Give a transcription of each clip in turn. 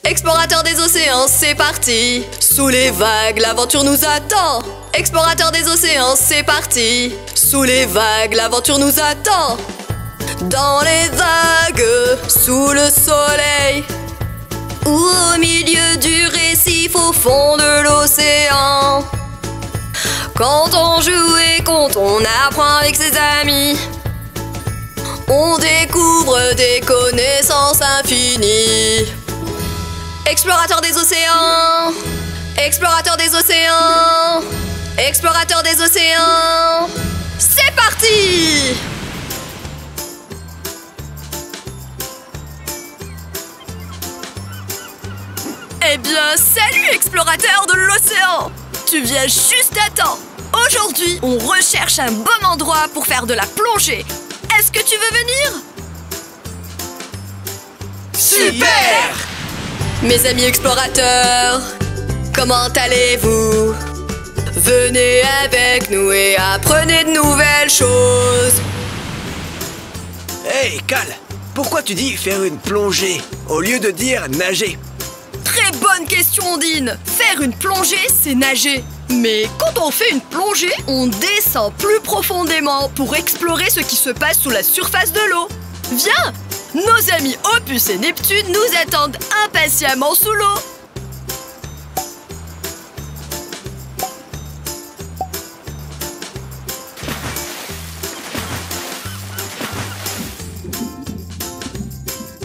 Explorateur des océans, c'est parti! Sous les vagues, l'aventure nous attend! Explorateur des océans, c'est parti! Sous les vagues, l'aventure nous attend! Dans les vagues, sous le soleil, ou au milieu du récif, au fond de l'océan. Quand on joue et quand on apprend avec ses amis, on découvre des connaissances infinies. Explorateur des océans, explorateur des océans, explorateur des océans, c'est parti! Eh bien, salut explorateur de l'océan! Tu viens juste à temps! Aujourd'hui, on recherche un bon endroit pour faire de la plongée. Est-ce que tu veux venir? Super! Mes amis explorateurs, comment allez-vous? Venez avec nous et apprenez de nouvelles choses. Hey, Cal, pourquoi tu dis faire une plongée au lieu de dire nager? Très bonne question, Ondine. Faire une plongée, c'est nager. Mais quand on fait une plongée, on descend plus profondément pour explorer ce qui se passe sous la surface de l'eau. Viens! Nos amis Opus et Neptune nous attendent impatiemment sous l'eau.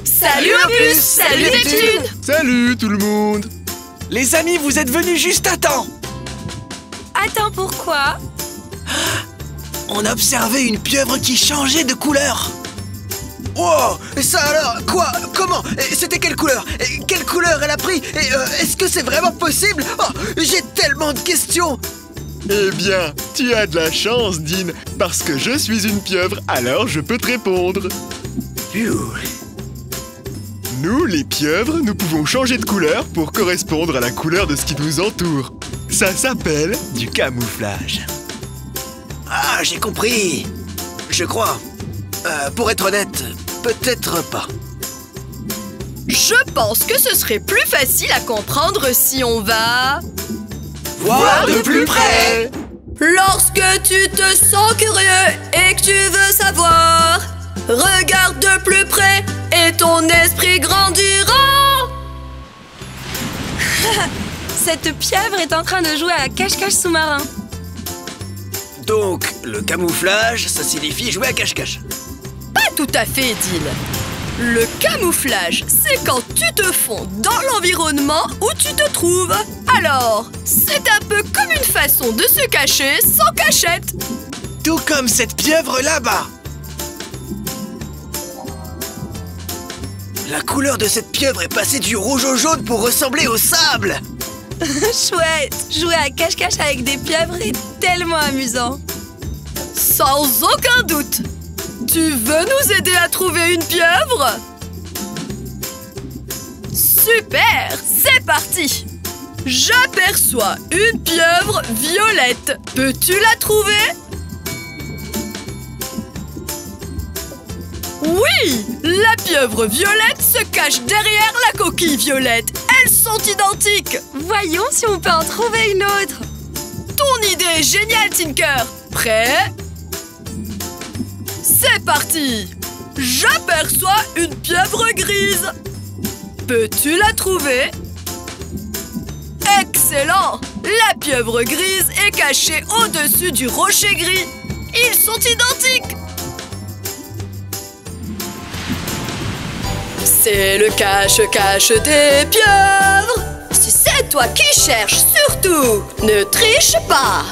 Salut Opus! Salut Neptune! Salut tout le monde! Les amis, vous êtes venus juste à temps! Attends, pourquoi? On a observé une pieuvre qui changeait de couleur! Wow! Ça alors? Quoi? Comment? C'était quelle couleur? Quelle couleur elle a pris? Est-ce que c'est vraiment possible? Oh, j'ai tellement de questions! Eh bien, tu as de la chance, Dean, parce que je suis une pieuvre, alors je peux te répondre. Phew. Nous, les pieuvres, nous pouvons changer de couleur pour correspondre à la couleur de ce qui nous entoure. Ça s'appelle du camouflage. Ah, j'ai compris! Je crois. Pour être honnête, peut-être pas. Je pense que ce serait plus facile à comprendre si on va... Voir de plus près! Lorsque tu te sens curieux et que tu veux savoir, regarde de plus près et ton esprit grandira. Cette pieuvre est en train de jouer à cache-cache sous-marin. Donc, le camouflage, ça signifie jouer à cache-cache. Pas tout à fait, Dean. Le camouflage, c'est quand tu te fonds dans l'environnement où tu te trouves. Alors, c'est un peu comme une façon de se cacher sans cachette. Tout comme cette pieuvre là-bas. La couleur de cette pieuvre est passée du rouge au jaune pour ressembler au sable. Chouette! Jouer à cache-cache avec des pieuvres est tellement amusant. Sans aucun doute. Tu veux nous aider à trouver une pieuvre? Super! C'est parti! J'aperçois une pieuvre violette. Peux-tu la trouver? Oui! La pieuvre violette se cache derrière la coquille violette. Elles sont identiques! Voyons si on peut en trouver une autre. Ton idée est géniale, Tinker! Prêt? C'est parti! J'aperçois une pieuvre grise. Peux-tu la trouver? Excellent! La pieuvre grise est cachée au-dessus du rocher gris. Ils sont identiques! C'est le cache-cache des pieuvres. Si c'est toi qui cherches, surtout, ne triche pas.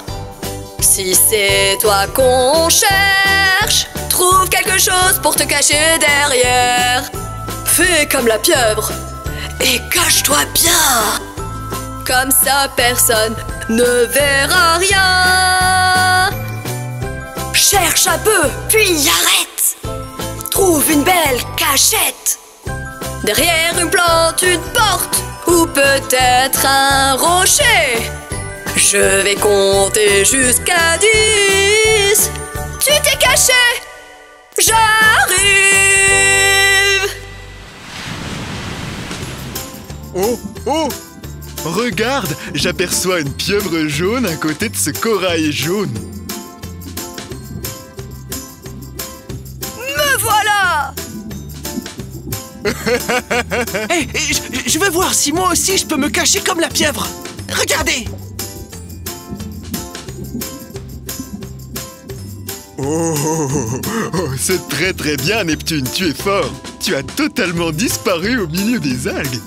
Si c'est toi qu'on cherche, trouve quelque chose pour te cacher derrière. Fais comme la pieuvre et cache-toi bien. Comme ça, personne ne verra rien. Cherche un peu, puis arrête. Trouve une belle cachette. Derrière une plante, une porte, ou peut-être un rocher. Je vais compter jusqu'à 10. Tu t'es caché. J'arrive! Oh, oh! Regarde, j'aperçois une pieuvre jaune à côté de ce corail jaune. Me voilà! Hé, je vais voir si moi aussi je peux me cacher comme la pieuvre. Regardez! Oh, c'est très très bien, Neptune, tu es fort. Tu as totalement disparu au milieu des algues.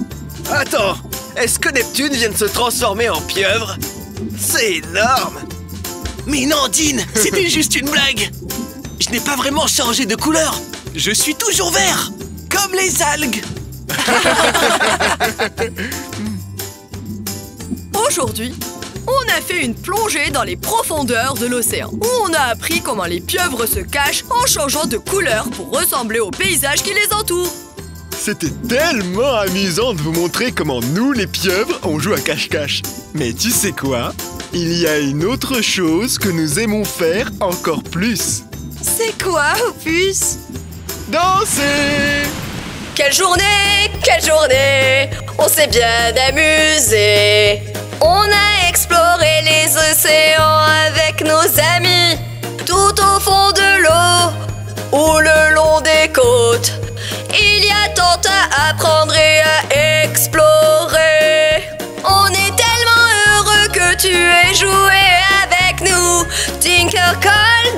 Attends, est-ce que Neptune vient de se transformer en pieuvre? C'est énorme! Mais non, Dean, c'était juste une blague! Je n'ai pas vraiment changé de couleur! Je suis toujours vert! Comme les algues! Aujourd'hui, on a fait une plongée dans les profondeurs de l'océan, où on a appris comment les pieuvres se cachent en changeant de couleur pour ressembler au paysage qui les entoure. C'était tellement amusant de vous montrer comment nous, les pieuvres, on joue à cache-cache. Mais tu sais quoi? Il y a une autre chose que nous aimons faire encore plus. C'est quoi, Opus? Danser! Quelle journée, on s'est bien amusé. On a exploré les océans avec nos amis, tout au fond de l'eau ou le long des côtes. Il y a tant à apprendre et à explorer. On est tellement heureux que tu aies joué avec nous. Tinker,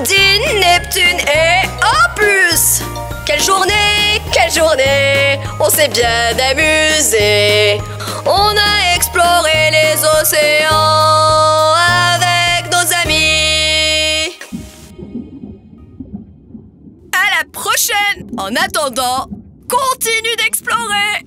Dean, Neptune et Opus. Quelle journée, on s'est bien amusé. On a exploré les océans avec nos amis. À la prochaine. En attendant, continue d'explorer.